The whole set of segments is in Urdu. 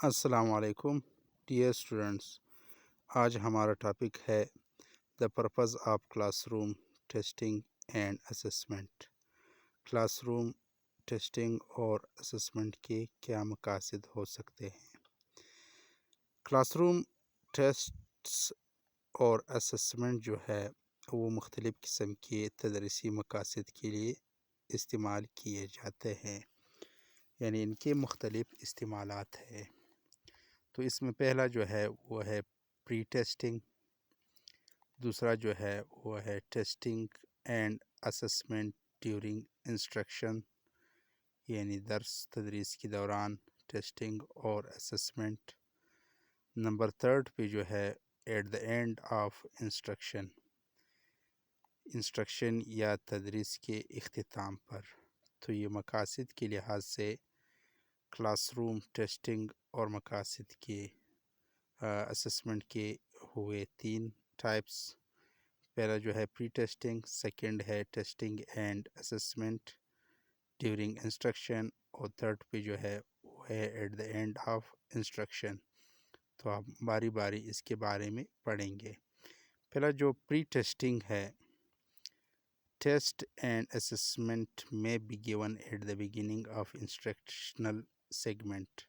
السلام علیکم ڈیئر اسٹوڈنٹس، آج ہمارا ٹاپک ہے the purpose of class room testing and assessment. Class room testing اور اسسمنٹ کے کیا مقاصد ہو سکتے ہیں؟ کلاس روم ٹیسٹس اور اسسمنٹ جو ہے وہ مختلف قسم کے تدریسی مقاصد کے لیے استعمال کیے جاتے ہیں، یعنی ان کے مختلف استعمالات ہیں۔ تو اس میں پہلا جو ہے وہ ہے پری ٹیسٹنگ، دوسرا جو ہے وہ ہے testing and assessment during instruction, یعنی درس تدریس کے دوران ٹیسٹنگ اور اسسمنٹ۔ نمبر تھرڈ پہ جو ہے at the end of instruction یا تدریس کے اختتام پر۔ تو یہ مقاصد کے لحاظ سے کلاس روم ٹیسٹنگ اور مقاصد کے اسسمنٹ کے ہوئے تین ٹائپس۔ پہلا جو ہے پری ٹیسٹنگ، سیکنڈ ہے testing and assessment during instruction, اور تھرڈ پہ جو ہے وہ ہے at the end of instruction. تو آپ باری باری اس کے بارے میں پڑھیں گے۔ پہلا جو پری ٹیسٹنگ ہے، ٹیسٹ اینڈ اسسمنٹ میں be given at the beginning of instructional segment,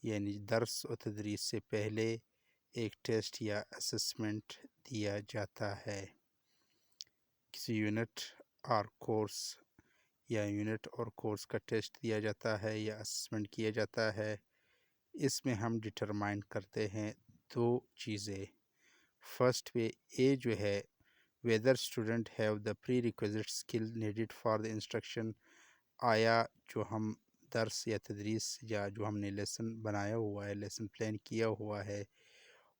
یعنی درس و تدریس سے پہلے ایک ٹیسٹ یا اسسمنٹ دیا جاتا ہے۔ کسی یونٹ اور کورس یا یونٹ اور کورس کا ٹیسٹ دیا جاتا ہے یا اسسمنٹ کیا جاتا ہے۔ اس میں ہم ڈٹرمائن کرتے ہیں دو چیزیں۔ فرسٹ پہ اے جو ہے whether student have the prerequisite skill needed for the instruction، آیا جو ہم درس یا تدریس یا جو ہم نے لیسن بنایا ہوا ہے، لیسن پلان کیا ہوا ہے،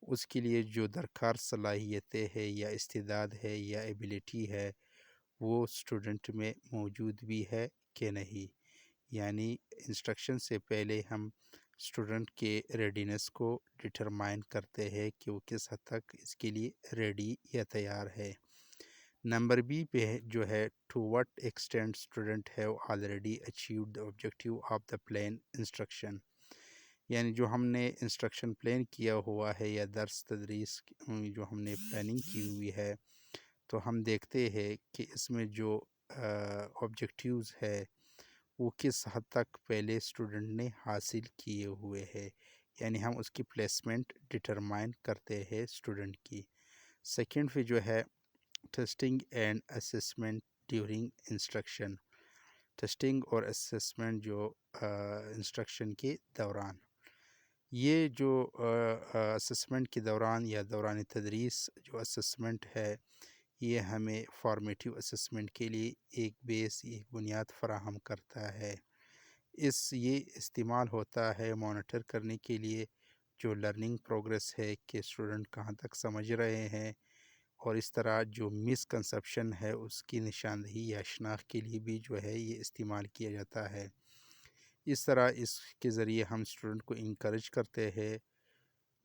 اس کے لیے جو درکار صلاحیتیں ہے یا استعداد ہے یا ایبیلیٹی ہے وہ اسٹوڈنٹ میں موجود بھی ہے کہ نہیں۔ یعنی انسٹرکشن سے پہلے ہم اسٹوڈنٹ کے ریڈینس کو ڈٹرمائن کرتے ہیں کہ وہ کس حد تک اس کے لیے ریڈی یا تیار ہے۔ نمبر بی پہ جو ہے to what extent student have already achieved the objective of the plan instruction, یعنی جو ہم نے انسٹرکشن پلان کیا ہوا ہے یا درس تدریس جو ہم نے پلاننگ کی ہوئی ہے، تو ہم دیکھتے ہیں کہ اس میں جو آبجیکٹیوز ہے وہ کس حد تک پہلے اسٹوڈنٹ نے حاصل کیے ہوئے ہیں، یعنی ہم اس کی پلیسمنٹ ڈٹرمائن کرتے ہیں اسٹوڈنٹ کی۔ سیکنڈ پہ جو ہے testing and assessment during instruction, testing اور اسسمنٹ جو انسٹرکشن کے دوران، یہ جو اسسمنٹ کے دوران یا دوران تدریس جو اسسمنٹ ہے یہ ہمیں فارمیٹیو اسسمنٹ کے لیے ایک بیس، ایک بنیاد فراہم کرتا ہے۔ یہ استعمال ہوتا ہے مانیٹر کرنے کے لیے جو لرننگ پروگریس ہے کہ اسٹوڈنٹ کہاں تک سمجھ رہے ہیں، اور اس طرح جو مس کنسپشن ہے اس کی نشاندہی یا شناخت کے لیے بھی جو ہے یہ استعمال کیا جاتا ہے۔ اس طرح اس کے ذریعے ہم اسٹوڈنٹ کو انکریج کرتے ہیں،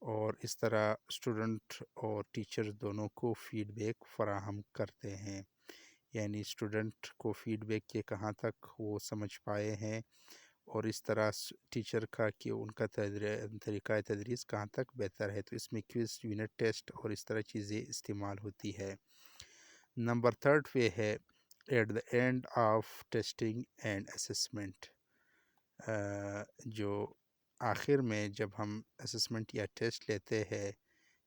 اور اس طرح اسٹوڈنٹ اور ٹیچر دونوں کو فیڈ بیک فراہم کرتے ہیں، یعنی اسٹوڈنٹ کو فیڈ بیک کہ کہاں تک وہ سمجھ پائے ہیں، اور اس طرح ٹیچر کا کہ ان کا طریقہ تدریس کہاں تک بہتر ہے۔ تو اس میں کوئز، یونٹ ٹیسٹ اور اس طرح چیزیں استعمال ہوتی ہے۔ نمبر تھرڈ پہ ہے at the end of testing and assessment, جو آخر میں جب ہم اسسمنٹ یا ٹیسٹ لیتے ہیں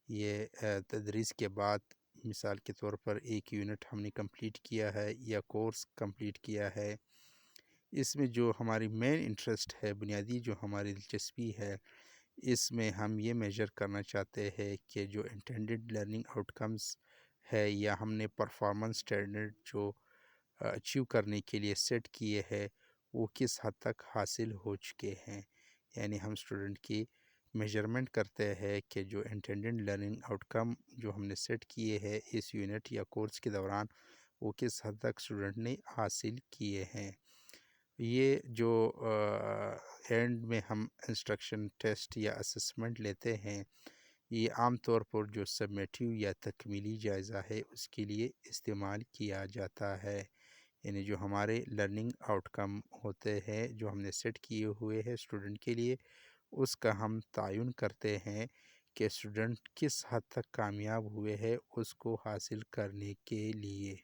یہ تدریس کے بعد، مثال کے طور پر ایک یونٹ ہم نے کمپلیٹ کیا ہے یا کورس کمپلیٹ کیا ہے، اس میں جو ہماری مین انٹرسٹ ہے، بنیادی جو ہماری دلچسپی ہے، اس میں ہم یہ میجر کرنا چاہتے ہیں کہ جو انٹینڈڈ لرننگ آؤٹ کمز ہے یا ہم نے پرفارمنس اسٹینڈرڈ جو اچیو کرنے کے لیے سیٹ کیے ہیں وہ کس حد تک حاصل ہو چکے ہیں۔ یعنی ہم اسٹوڈنٹ کی میجرمنٹ کرتے ہیں کہ جو انٹینڈڈ لرننگ آؤٹ کم جو ہم نے سیٹ کیے ہیں اس یونٹ یا کورس کے دوران وہ کس حد تک اسٹوڈنٹ نے حاصل کیے ہیں۔ یہ جو اینڈ میں ہم انسٹرکشن ٹیسٹ یا اسسمنٹ لیتے ہیں یہ عام طور پر جو سبمیٹیو یا تکمیلی جائزہ ہے اس کے لیے استعمال کیا جاتا ہے، یعنی جو ہمارے لرننگ آؤٹ کم ہوتے ہیں جو ہم نے سیٹ کیے ہوئے ہیں اسٹوڈنٹ کے لیے اس کا ہم تعین کرتے ہیں کہ اسٹوڈنٹ کس حد تک کامیاب ہوئے ہیں اس کو حاصل کرنے کے لیے۔